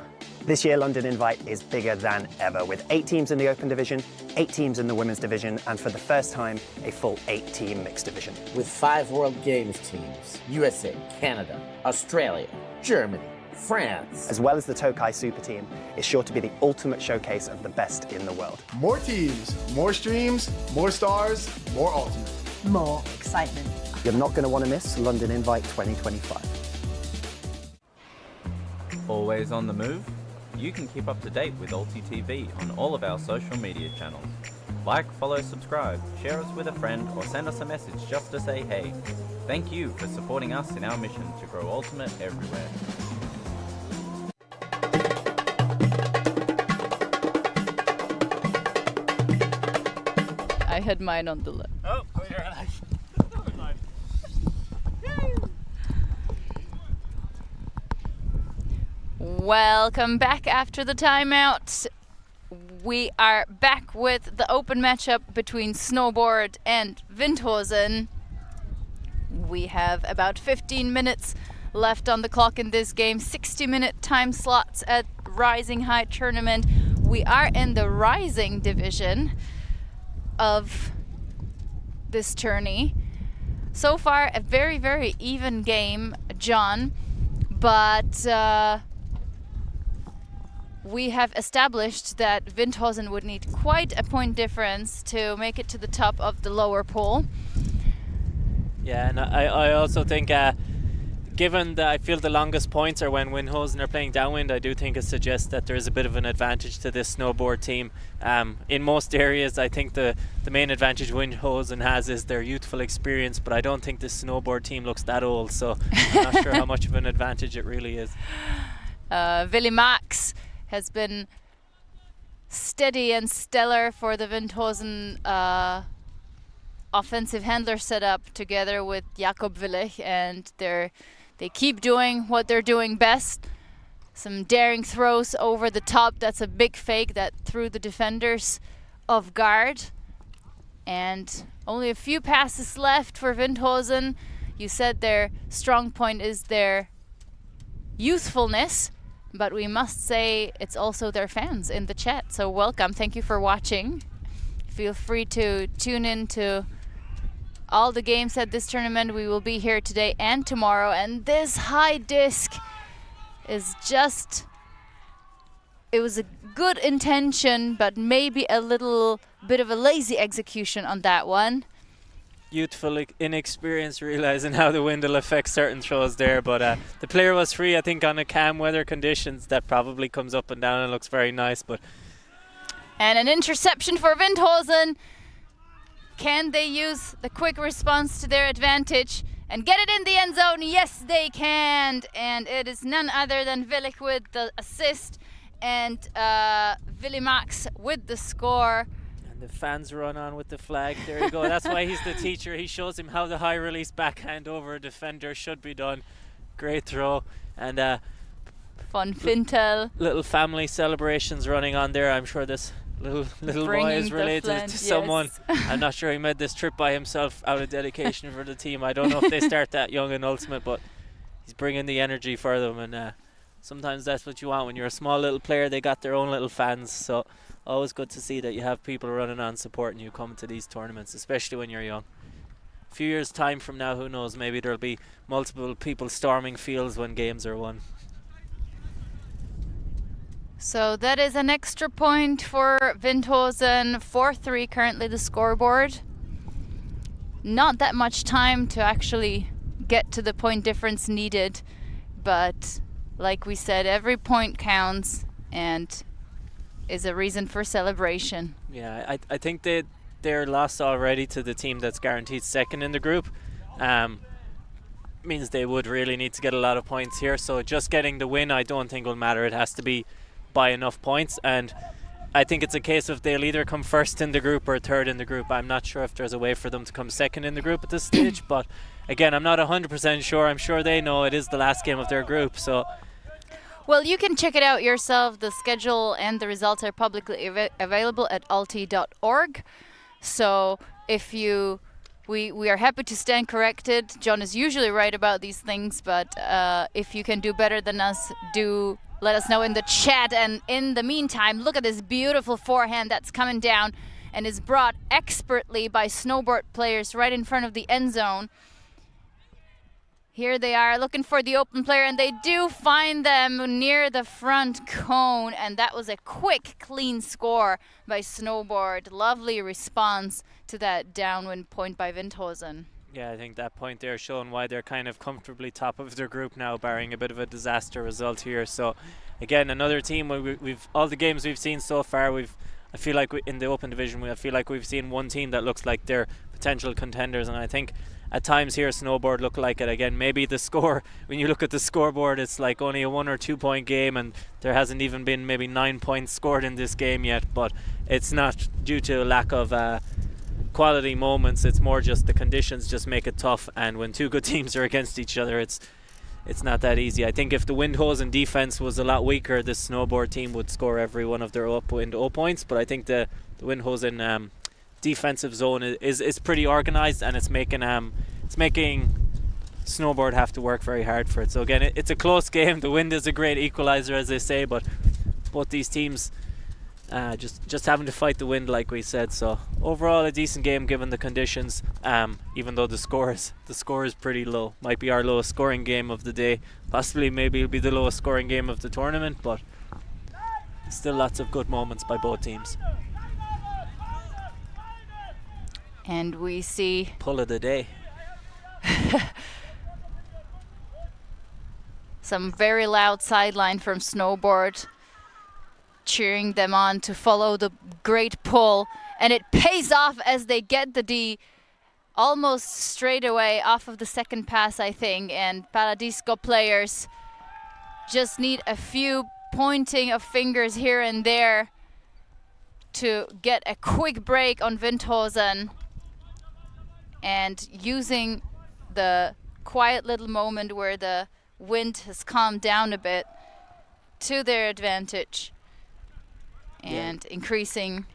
Speaker 5: This year, London Invite is bigger than ever, with 8 teams in the Open Division, 8 teams in the Women's Division, and for the first time, a full 8-team Mixed Division.
Speaker 6: With 5 World Games teams, USA, Canada, Australia, Germany, France.
Speaker 5: As well as the Tokai Super Team, is sure to be the ultimate showcase of the best in the world.
Speaker 4: More teams, more streams, more stars, more ultimate.
Speaker 7: More excitement.
Speaker 5: You're not going to want to miss London Invite 2025.
Speaker 8: Always on the move? You can keep up to date with ULTI.TV on all of our social media channels. Like, follow, subscribe, share us with a friend, or send us a message just to say hey. Thank you for supporting us in our mission to grow Ultimate everywhere.
Speaker 2: I had mine on the left.
Speaker 3: Oh, you're alive.
Speaker 2: Welcome back after the timeout. We are back with the open matchup between Snowboard and Windhosen. We have about 15 minutes left on the clock in this game. 60-minute time slots at Rising High Tournament. We are in the Rising division of this tourney. So far, a very, very even game, John. But we have established that Windhosen would need quite a point difference to make it to the top of the lower pool.
Speaker 3: Yeah, and I also think, given that I feel the longest points are when Windhosen are playing downwind, I do think it suggests that there is a bit of an advantage to this Snowboard team. In most areas, I think the main advantage Windhosen has is their youthful experience, but I don't think this Snowboard team looks that old, so I'm not sure how much of an advantage it really is.
Speaker 2: Willy Max has been steady and stellar for the Windhosen offensive handler setup together with Jakob Willich, and they keep doing what they're doing best. Some daring throws over the top. That's a big fake that threw the defenders off guard. And only a few passes left for Windhosen. You said their strong point is their youthfulness, but we must say it's also their fans in the chat. So welcome, thank you for watching. Feel free to tune in to all the games at this tournament. We will be here today and tomorrow, and this high disc is just, it was a good intention, but maybe a little bit of a lazy execution on that one.
Speaker 3: Youthful inexperience, realizing how the wind will affect certain throws there, but the player was free, I think, on a calm weather conditions. That probably comes up and down and looks very nice. But
Speaker 2: and an interception for Windhosen. Can they use the quick response to their advantage and get it in the end zone? Yes, they can. And it is none other than Willich with the assist and Willy Max with the score.
Speaker 3: And the fans run on with the flag. There you go. That's why he's the teacher. He shows him how the high release backhand over a defender should be done. Great throw. And
Speaker 2: Von Fintel.
Speaker 3: Little family celebrations running on there. I'm sure this little boy is related to someone. I'm not sure he made this trip by himself out of dedication for the team. I don't know if they start that young in Ultimate, but he's bringing the energy for them, and sometimes that's what you want when you're a small little player. They got their own little fans, so always good to see that you have people running on supporting you coming to these tournaments, especially when you're young. A few years time from now, who knows, maybe there'll be multiple people storming fields when games are won.
Speaker 2: So that is an extra point for Windhosen, 4-3 currently the scoreboard. Not that much time to actually get to the point difference needed, but like we said, every point counts and is a reason for celebration.
Speaker 3: Yeah, I think they're lost already to the team that's guaranteed second in the group. Means they would really need to get a lot of points here, so just getting the win I don't think will matter. It has to be by enough points, and I think it's a case of they'll either come first in the group or third in the group. I'm not sure if there's a way for them to come second in the group at this stage, but again, I'm not 100% sure. I'm sure they know it is the last game of their group, so.
Speaker 2: Well, you can check it out yourself. The schedule and the results are publicly available at ULTI.org. So if we are happy to stand corrected. John is usually right about these things, but if you can do better than us, do let us know in the chat. And in the meantime, look at this beautiful forehand that's coming down and is brought expertly by Snowboard players right in front of the end zone. Here they are looking for the open player, and they do find them near the front cone, and that was a quick, clean score by Snowboard. Lovely response to that downwind point by Windhosen.
Speaker 3: Yeah, I think that point there showing why they're kind of comfortably top of their group now, barring a bit of a disaster result here. So again, another team where we've all the games we've seen so far, I feel like in the open division, I feel like we've seen one team that looks like they're potential contenders, and I think at times here Snowboard look like it again. Maybe the score, when you look at the scoreboard, it's like only a 1 or 2 point game, and there hasn't even been maybe 9 points scored in this game yet, but it's not due to a lack of quality moments. It's more just the conditions just make it tough, and when two good teams are against each other, it's not that easy. I think if the Windhosen defense was a lot weaker, this Snowboard team would score every one of their upwind 0 points, but I think the Windhosen defensive zone is pretty organized, and it's making Snowboard have to work very hard for it. So again, it's a close game. The wind is a great equalizer, as they say, but both these teams just having to fight the wind, like we said. So overall, a decent game given the conditions. Even though the score is pretty low, might be our lowest scoring game of the day. Possibly, maybe it'll be the lowest scoring game of the tournament, but still lots of good moments by both teams.
Speaker 2: And we see
Speaker 3: pull of the day.
Speaker 2: Some very loud sideline from Snowboard, cheering them on to follow the great pull, and it pays off as they get the D almost straight away off of the second pass, I think, and Paradisco players just need a few pointing of fingers here and there to get a quick break on Windhosen, and using the quiet little moment where the wind has calmed down a bit to their advantage and increasing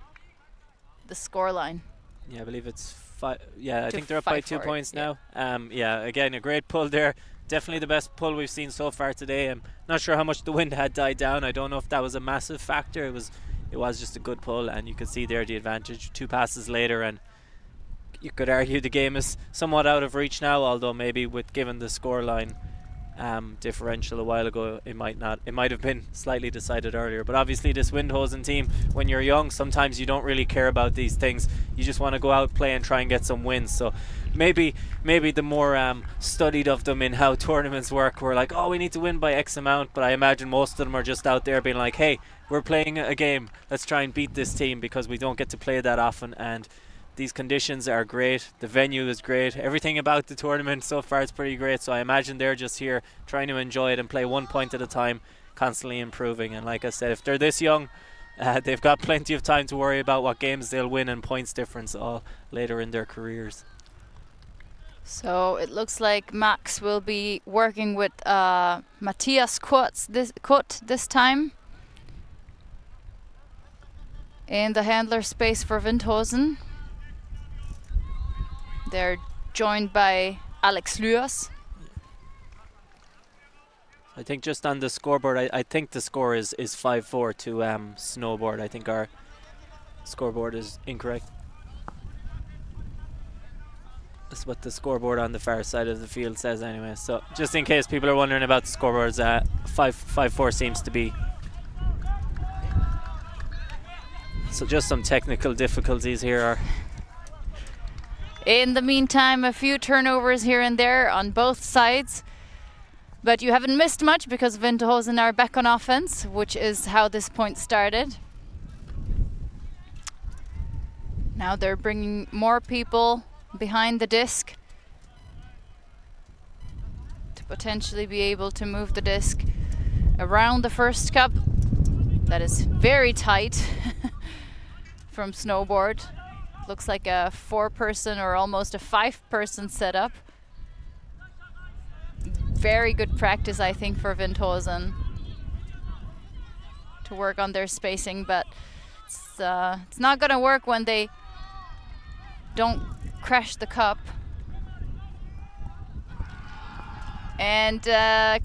Speaker 2: the scoreline.
Speaker 3: Yeah, I believe it's 5. Yeah, I think they're up by 2 points now. Yeah, again, a great pull there. Definitely the best pull we've seen so far today. I'm not sure how much the wind had died down. I don't know if that was a massive factor. It was just a good pull, and you could see there the advantage 2 passes later, and you could argue the game is somewhat out of reach now, although maybe with given the scoreline differential a while ago, it might have been slightly decided earlier. But obviously this Windhosen team, when you're young, sometimes you don't really care about these things. You just want to go out, play, and try and get some wins. So maybe the more studied of them in how tournaments work, we're like, oh, we need to win by X amount, but I imagine most of them are just out there being like, hey, we're playing a game, let's try and beat this team, because we don't get to play that often, and these conditions are great, the venue is great, everything about the tournament so far is pretty great. So I imagine they're just here trying to enjoy it and play 1 point at a time, constantly improving. And like I said, if they're this young, they've got plenty of time to worry about what games they'll win and points difference all later in their careers.
Speaker 2: So it looks like Max will be working with Matthias Kut this time in the handler space for Windhosen. They're joined by Alex Luas.
Speaker 3: I think just on the scoreboard, I think the score is 5-4 to Snowboard. I think our scoreboard is incorrect. That's what the scoreboard on the far side of the field says anyway. So just in case people are wondering about the scoreboards, 5-4 seems to be. So just some technical difficulties here.
Speaker 2: In the meantime, a few turnovers here and there on both sides. But you haven't missed much, because Windhosen are back on offense, which is how this point started. Now they're bringing more people behind the disc to potentially be able to move the disc around the first cup. That is very tight from Snowboard. Looks like a 4-person or almost a 5-person setup. Very good practice, I think, for Windhosen to work on their spacing, but it's not going to work when they don't crash the cup. And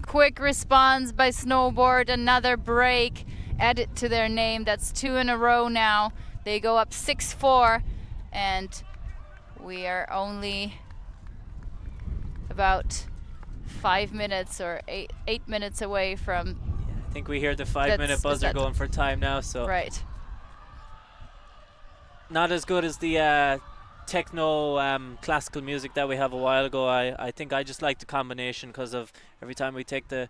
Speaker 2: quick response by Snowboard, another break added to their name. That's 2 in a row now. They go up 6-4. And we are only about 5 minutes or 8 minutes away from.
Speaker 3: I think we hear the 5-minute buzzer going for time now. So
Speaker 2: right.
Speaker 3: Not as good as the techno classical music that we have a while ago. I think I just like the combination because of every time we take the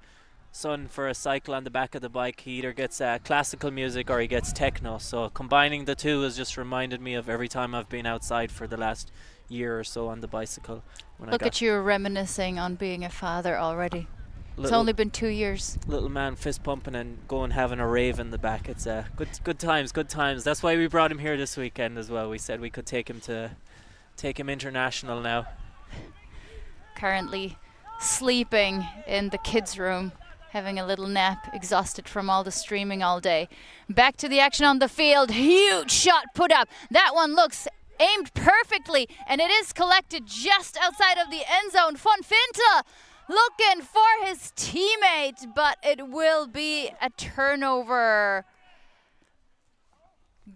Speaker 3: son for a cycle on the back of the bike, he either gets classical music or he gets techno. So combining the two has just reminded me of every time I've been outside for the last year or so on the bicycle.
Speaker 2: Look at you reminiscing on being a father already. It's only been 2 years.
Speaker 3: Little man fist pumping and going having a rave in the back. It's good times. That's why we brought him here this weekend as well. We said we could take him international now.
Speaker 2: Currently sleeping in the kids' room, having a little nap, exhausted from all the streaming all day. Back to the action on the field. Huge shot put up. That one looks aimed perfectly, and it is collected just outside of the end zone. Von Fintel looking for his teammate, but it will be a turnover.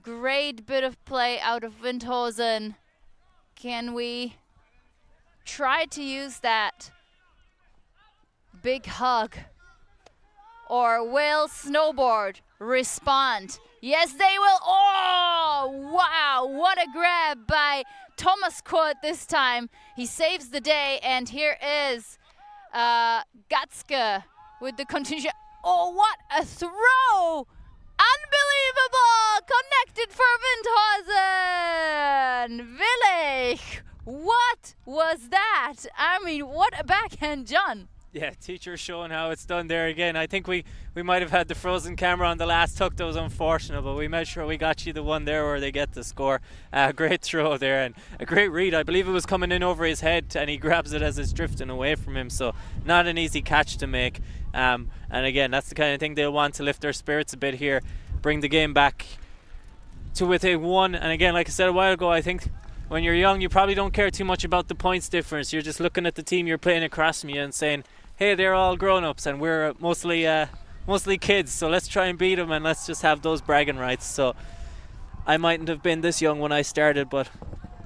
Speaker 2: Great bit of play out of Windhosen. Can we try to use that big hug? Or will Snowboard respond? Yes, they will. Oh, wow. What a grab by Thomas Kurt this time. He saves the day, and here is Gatske with the continuation. Oh, what a throw! Unbelievable! Connected for Windhosen! Willig! What was that? I mean, what a backhand, John.
Speaker 3: Yeah, teacher showing how it's done there again. I think we might have had the frozen camera on the last hook. That was unfortunate, but we made sure we got you the one there where they get the score. Great throw there and a great read. I believe it was coming in over his head and he grabs it as it's drifting away from him. So not an easy catch to make. And again, that's the kind of thing they'll want to lift their spirits a bit here, bring the game back to within one. And again, like I said a while ago, I think when you're young, you probably don't care too much about the points difference. You're just looking at the team you're playing across from you and saying, hey, they're all grown-ups and we're mostly kids, so let's try and beat them and let's just have those bragging rights. So I mightn't have been this young when I started, but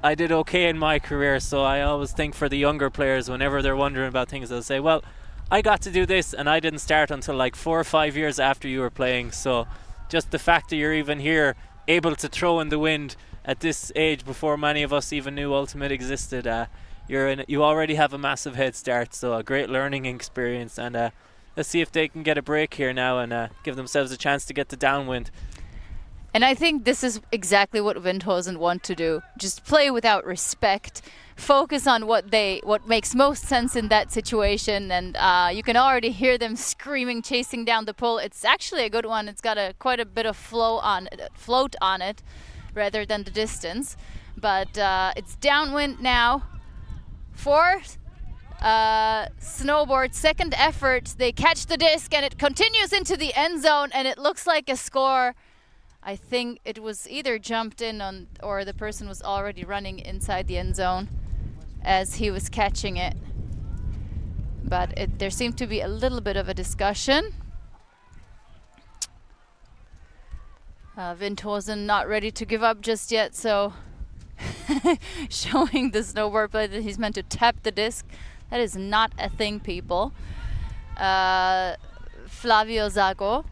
Speaker 3: I did okay in my career. So I always think for the younger players, whenever they're wondering about things, they'll say, well, I got to do this and I didn't start until like 4 or 5 years after you were playing. So just the fact that you're even here able to throw in the wind at this age before many of us even knew Ultimate existed, you already have a massive head start. So a great learning experience, and let's see if they can get a break here now and give themselves a chance to get the downwind.
Speaker 2: And I think this is exactly what Windhosen want to do. Just play without respect, focus on what makes most sense in that situation, and you can already hear them screaming, chasing down the pole. It's actually a good one. It's got quite a bit of float on it rather than the distance, but it's downwind now for Snowboard. Second effort, they catch the disc and it continues into the end zone, and it looks like a score. I think it was either jumped in on, or the person was already running inside the end zone as he was catching it. But there seemed to be a little bit of a discussion. Windhosen not ready to give up just yet, so showing the Snowboard player that he's meant to tap the disc. That is not a thing, people. Flavio Zago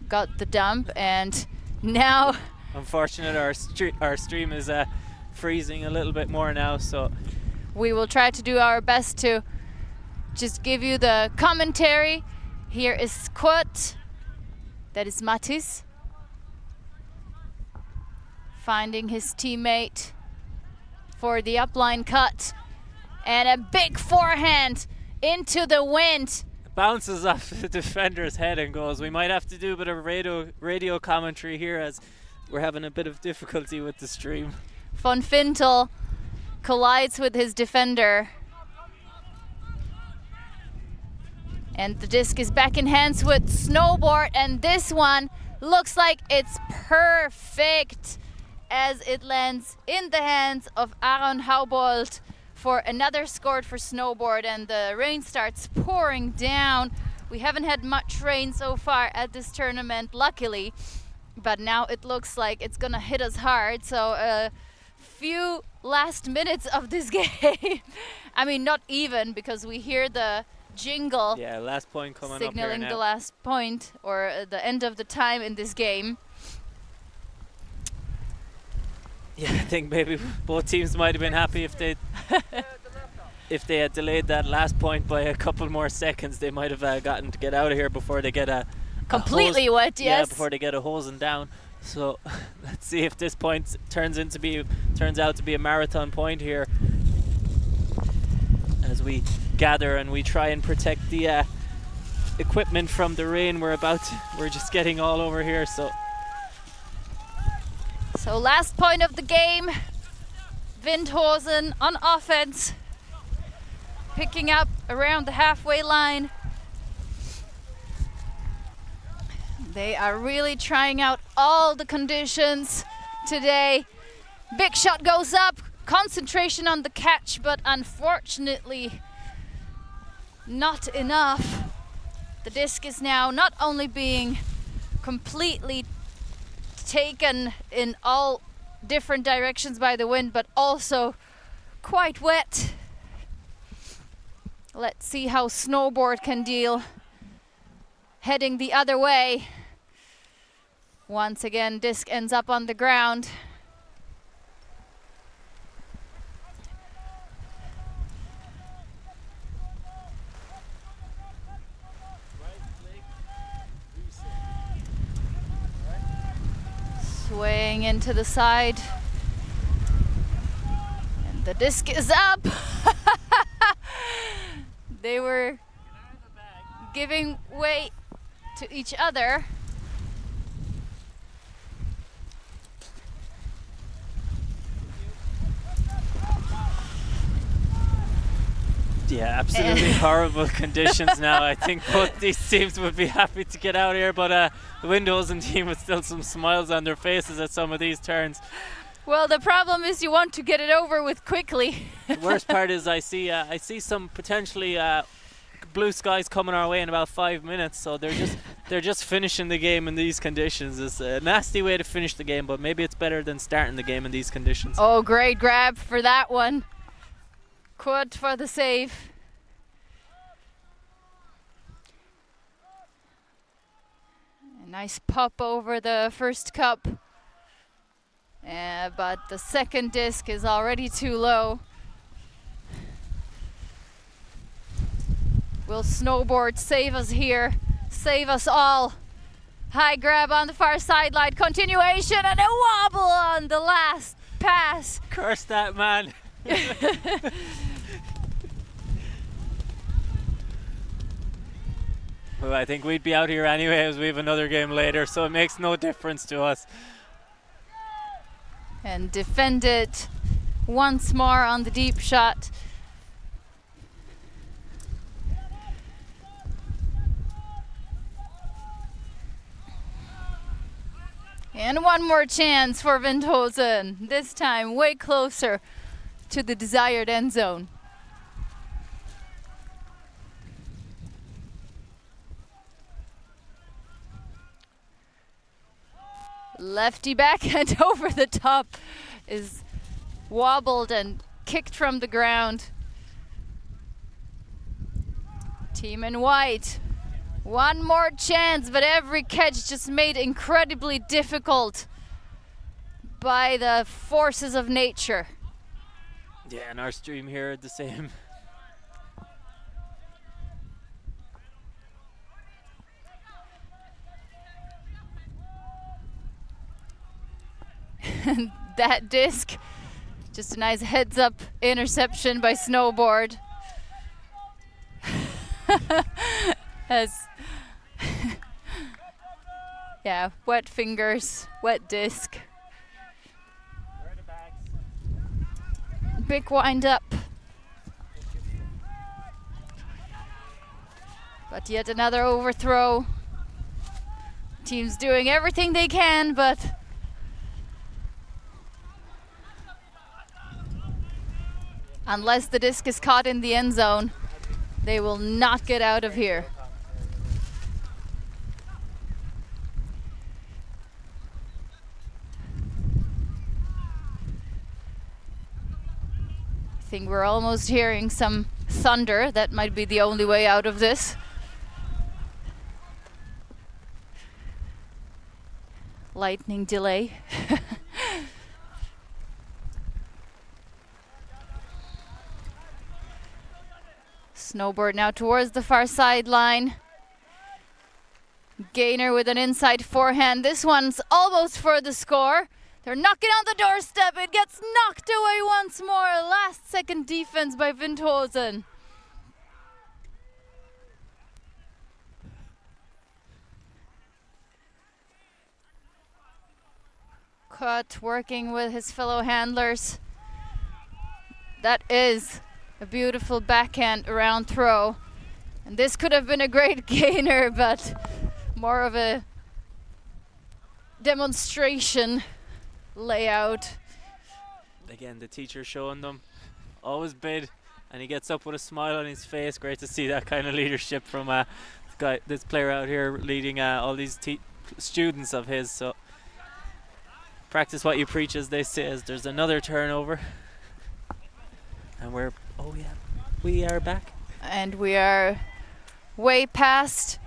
Speaker 2: got the dump, and now
Speaker 3: unfortunate our stream is freezing a little bit more now, so
Speaker 2: we will try to do our best to just give you the commentary. Here is Kurt, that is Mattis, finding his teammate for the upline cut, and a big forehand into the wind.
Speaker 3: Bounces off the defender's head and goes. We might have to do a bit of radio commentary here as we're having a bit of difficulty with the stream.
Speaker 2: Von Fintel collides with his defender, and the disc is back in hands with Snowboard, and this one looks like it's perfect as it lands in the hands of Aaron Haubold for another score for Snowboard, and the rain starts pouring down. We haven't had much rain so far at this tournament, luckily, but now it looks like it's gonna hit us hard. So a few last minutes of this game. I mean, not even, because we hear the jingle.
Speaker 3: Yeah, last point coming up here
Speaker 2: signaling
Speaker 3: now.
Speaker 2: the last point, or the end of the time in this game.
Speaker 3: Yeah, I think maybe both teams might have been happy if they had delayed that last point by a couple more seconds. They might have gotten to get out of here before they get a
Speaker 2: Completely
Speaker 3: hose,
Speaker 2: wet,
Speaker 3: yeah,
Speaker 2: yes.
Speaker 3: before they get a hosing down. So let's see if this point turns out to be a marathon point here, as we gather and we try and protect the equipment from the rain. We're just getting all over here.
Speaker 2: So last point of the game, Windhosen on offense, picking up around the halfway line. They are really trying out all the conditions today. Big shot goes up, concentration on the catch, but unfortunately not enough. The disc is now not only being completely taken in all different directions by the wind, but also quite wet. Let's see how Snowboard can deal heading the other way. Once again, disc ends up on the ground. Swaying into the side. And the disc is up. They were giving way to each other.
Speaker 3: Yeah, absolutely horrible conditions now. I think both these teams would be happy to get out here, but the Windhosen team with still some smiles on their faces at some of these turns.
Speaker 2: Well, the problem is you want to get it over with quickly.
Speaker 3: The worst part is I see some potentially blue skies coming our way in about 5 minutes, so they're just finishing the game in these conditions. It's a nasty way to finish the game, but maybe it's better than starting the game in these conditions.
Speaker 2: Oh, great grab for that one. Quad for the save. A nice pop over the first cup. But the second disc is already too low. Will Snowboard save us here? Save us all. High grab on the far sideline. Continuation and a wobble on the last pass.
Speaker 3: Curse that man. Well, I think we'd be out here anyway as we have another game later, so it makes no difference to us.
Speaker 2: And defend it once more on the deep shot. And one more chance for Windhosen, this time way closer to the desired end zone. Lefty backhand over the top is wobbled and kicked from the ground. Team in white, one more chance, but every catch just made incredibly difficult by the forces of nature.
Speaker 3: Yeah, and our stream here the same.
Speaker 2: That disc, just a nice heads up interception by Snowboard. As yeah, wet fingers, wet disc. Big wind up. But yet another overthrow. Team's doing everything they can, but unless the disc is caught in the end zone, they will not get out of here. I think we're almost hearing some thunder. That might be the only way out of this. Lightning delay. Snowboard now towards the far sideline. Gainer with an inside forehand. This one's almost for the score. They're knocking on the doorstep. It gets knocked away once more. Last second defense by Windhosen. Cut working with his fellow handlers. That is a beautiful backhand around throw. And this could have been a great gainer, but more of a demonstration layout.
Speaker 3: Again, the teacher showing them always bid, and he gets up with a smile on his face. Great to see that kind of leadership from this player out here leading all these students of his. So practice what you preach, as they say. As there's another turnover, and we are back,
Speaker 2: and we are way past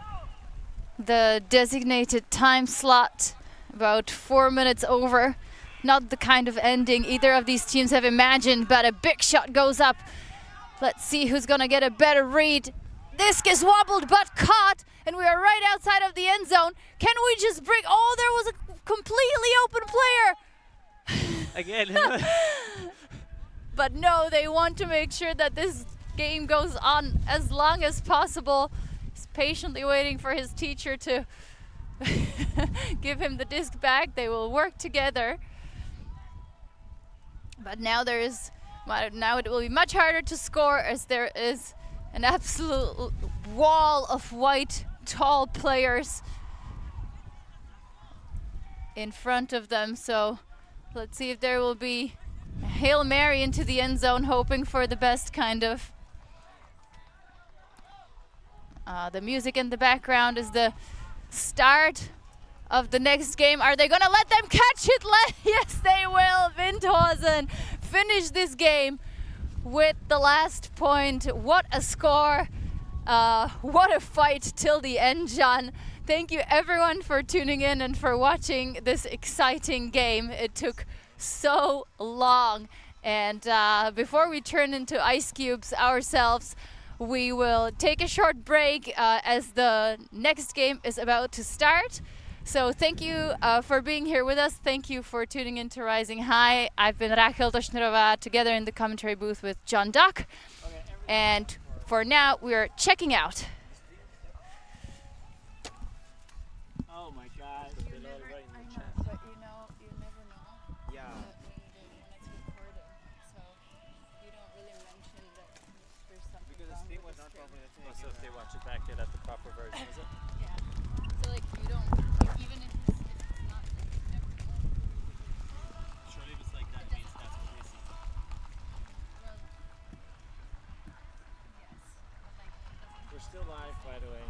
Speaker 2: the designated time slot, about 4 minutes over. Not the kind of ending either of these teams have imagined, but a big shot goes up. Let's see who's gonna get a better read. Disc is wobbled but caught, and we are right outside of the end zone. Can we just bring, oh, there was a completely open player.
Speaker 3: Again.
Speaker 2: But no, they want to make sure that this game goes on as long as possible. He's patiently waiting for his teacher to give him the disc back. They will work together. But now now it will be much harder to score, as there is an absolute wall of white tall players in front of them. So let's see if there will be a Hail Mary into the end zone, hoping for the best, kind of. The music in the background is the start of the next game. Are they gonna let them catch it? Yes, they will. Windhosen finish this game with the last point. What a score. What a fight till the end, John. Thank you everyone for tuning in and for watching this exciting game. It took so long. And before we turn into ice cubes ourselves, we will take a short break as the next game is about to start. So thank you for being here with us. Thank you for tuning in to Rising High. I've been Rachel Doshnerova, together in the commentary booth with John Duck. And for now, we are checking out.
Speaker 3: Oh my God.
Speaker 2: You never know. Yeah. When it's recording, so you don't really mention that there's something wrong with the stream.
Speaker 3: So if they watch it back, they'll have the proper version, is it?
Speaker 2: Yeah. So like you don't, even if it's not
Speaker 3: Surely if it's like that, means that's what we see.
Speaker 2: well, yes. But like it doesn't.
Speaker 3: We're still live, by the way.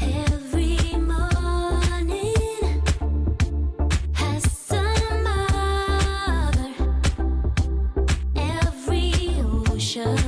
Speaker 7: Every morning has some mother. Every ocean